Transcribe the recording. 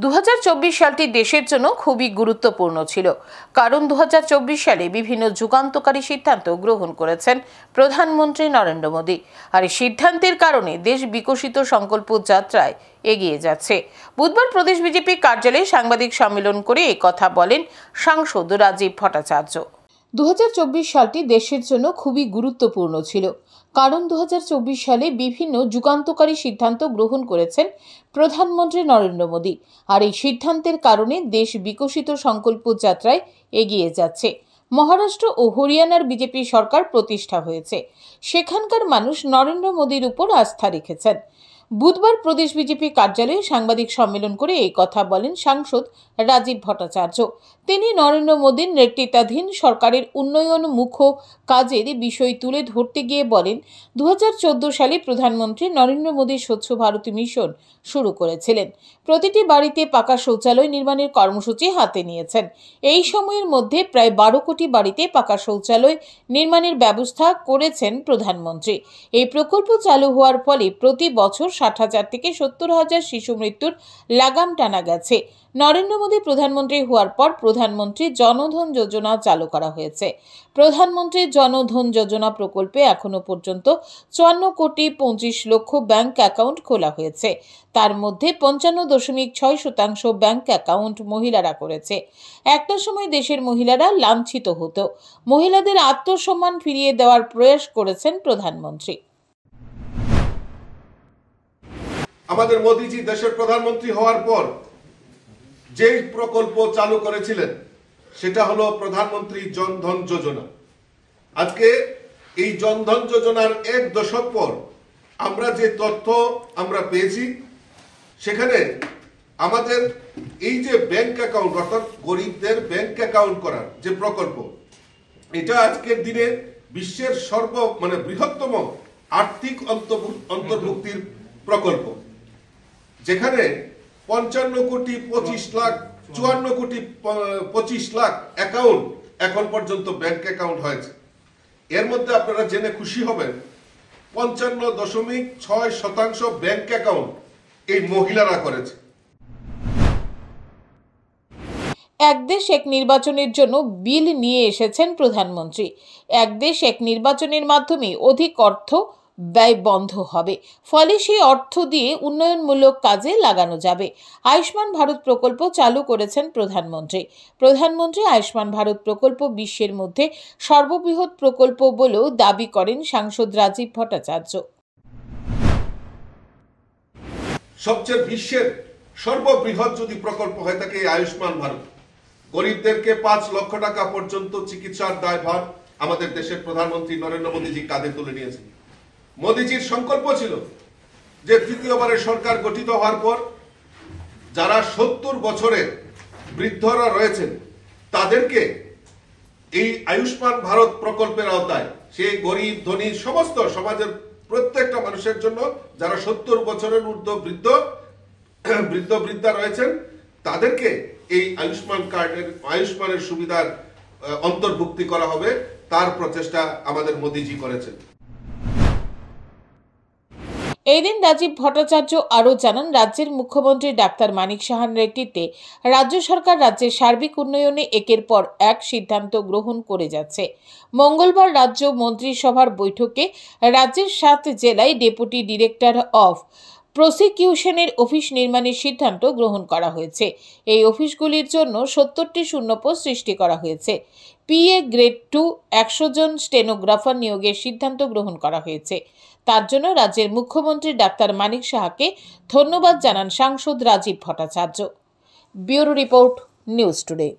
2024 সালটি দেশের জন্য খুবই গুরুত্বপূর্ণ ছিল, কারণ 2024 সালে বিভিন্ন যুগান্তকারী সিদ্ধান্ত গ্রহণ করেছেন প্রধানমন্ত্রী নরেন্দ্র মোদী। আর এই সিদ্ধান্তের কারণে দেশ বিকশিত সংকল্প যাত্রায় এগিয়ে যাচ্ছে। বুধবার প্রদেশ বিজেপি কার্যালয়ে সাংবাদিক সম্মেলন করে এই কথা বলেন সাংসদ রাজীব ভট্টাচার্য। 2024 সালটি দেশের জন্য খুবই গুরুত্বপূর্ণ ছিল, কারণ 2024 সালে বিভিন্ন যুগান্তকারী সিদ্ধান্ত গ্রহণ করেছেন প্রধানমন্ত্রী নরেন্দ্র মোদী। আর এই সিদ্ধান্তের কারণে দেশ বিকশিত সংকল্প যাত্রায় এগিয়ে যাচ্ছে। মহারাষ্ট্র ও হরিয়ানার বিজেপি সরকার প্রতিষ্ঠা হয়েছে, সেখানকার মানুষ নরেন্দ্র মোদীর উপর আস্থা রেখেছেন। বুধবার প্রদেশ বিজেপি কার্যালয়ে সাংবাদিক সম্মেলন করে এই কথা বলেন সাংসদ রাজীব ভট্টাচার্য। তিনি নরেন্দ্র মোদীর নেতৃত্বাধীন সরকারের উন্নয়নমুখ কাজের বিষয় তুলে ধরতে গিয়ে বলেন, 2014 সালে প্রধানমন্ত্রী নরেন্দ্র মোদী স্বচ্ছ ভারত মিশন শুরু করেছিলেন। প্রতিটি বাড়িতে পাকা শৌচালয় নির্মাণের কর্মসূচি হাতে নিয়েছেন। এই সময়ের মধ্যে প্রায় 12 কোটি বাড়িতে পাকা শৌচালয় নির্মাণের ব্যবস্থা করেছেন প্রধানমন্ত্রী। এই প্রকল্প চালু হওয়ার ফলে প্রতি বছর 60,000 থেকে 70,000 শিশু মৃত্যুর লাগাম টানা গেছে। নরেন্দ্র মোদী প্রধানমন্ত্রী হওয়ার পর প্রধানমন্ত্রী জনধন যোজনা চালু করা হয়েছে। প্রধানমন্ত্রী জনধন যোজনা প্রকল্পে এখনো পর্যন্ত 54 কোটি 25 লক্ষ ব্যাংক অ্যাকাউন্ট খোলা হয়েছে। তার মধ্যে 55.6% ব্যাংক অ্যাকাউন্ট মহিলারা করেছে। একটা সময় দেশের মহিলারা লাঞ্ছিত হতো। মহিলাদের আত্মসম্মান ফিরিয়ে দেওয়ার প্রয়াস করেছেন প্রধানমন্ত্রী। আমাদের মোদীজি দেশের প্রধানমন্ত্রী হওয়ার পর যে প্রকল্প চালু করেছিলেন সেটা হলো প্রধানমন্ত্রী জনধন যোজনা। আজকে এই জনধন যোজনার 1 দশক পর আমরা যে তথ্য আমরা পেয়েছি, সেখানে আমাদের এই যে ব্যাংক অ্যাকাউন্ট, অর্থাৎ গরিবদের ব্যাংক অ্যাকাউন্ট করার যে প্রকল্প, এটা আজকের দিনে বিশ্বের বৃহত্তম আর্থিক অন্তর্ভুক্তির প্রকল্প, যেখানে 55 কোটি 25 লাখ 54 কোটি 25 লাখ অ্যাকাউন্ট এখন পর্যন্ত ব্যাংক অ্যাকাউন্ট হয়েছে। এর মধ্যে আপনারা জেনে খুশি হবেন, 55.6% ব্যাংক অ্যাকাউন্ট এই মহিলারা করেছে। এক দেশ এক নির্বাচনের জন্য বিল নিয়ে এসেছেন প্রধানমন্ত্রী। এক দেশ এক নির্বাচনের মাধ্যমে অধিক অর্থ ব্যয় বন্ধ হবে, ফলে সেই অর্থ দিয়ে উন্নয়নমূলক কাজে লাগানো যাবে। আয়ুষ্মান ভারত প্রকল্প চালু করেছেন প্রধানমন্ত্রী। আয়ুষ্মান ভারত প্রকল্প বিশ্বের মধ্যে সর্ববৃহৎ প্রকল্প বলেও দাবি করেন সাংসদ রাজীব ভট্টাচার্য। সবচেয়ে বিশ্বের সর্ববৃহৎ যদি প্রকল্প হয়ে থাকে আয়ুষ্মান ভারত, গরিবদেরকে 5 লক্ষ টাকা পর্যন্ত চিকিৎসার দায়ভার আমাদের দেশের প্রধানমন্ত্রী নরেন্দ্র মোদীজি কাঁধে তুলে নিয়েছেন। মোদীজির সংকল্প ছিল যে তৃতীয়বারের সরকার গঠিত হওয়ার পর যারা 70 বছরের বৃদ্ধরা রয়েছেন তাদেরকে এই আয়ুষ্মান ভারত প্রকল্পের আওতায়, সেই গরিব ধনী সমস্ত সমাজের প্রত্যেকটা মানুষের জন্য যারা 70 বছরের ঊর্ধ্ব বৃদ্ধা রয়েছেন, তাদেরকে এই আয়ুষ্মানের সুবিধার অন্তর্ভুক্তি করা হবে। তার প্রচেষ্টা আমাদের মোদীজি করেছেন। এই দিন রাজীব ভট্টাচার্য আরও জানান, রাজ্যের মুখ্যমন্ত্রী ডাক্তার মানিক সাহার নেতৃত্বে রাজ্য সরকার রাজ্যের সার্বিক উন্নয়নে একের পর এক সিদ্ধান্ত গ্রহণ করে যাচ্ছে। মঙ্গলবার রাজ্য মন্ত্রিসভার বৈঠকে রাজ্যের 7 জেলায় ডেপুটি ডিরেক্টর অফ প্রসিকিউশনের অফিস নির্মাণের সিদ্ধান্ত গ্রহণ করা হয়েছে। এই অফিসগুলির জন্য 70টি শূন্যপদ সৃষ্টি করা হয়েছে। PA গ্রেড 2 100 জন স্টেনোগ্রাফার নিয়োগের সিদ্ধান্ত গ্রহণ করা হয়েছে। তার জন্য রাজ্যের মুখ্যমন্ত্রী ডাক্তার মানিক সাহাকে ধন্যবাদ জানান সাংসদ Rajib Bhattacharya. Bureau report, news today.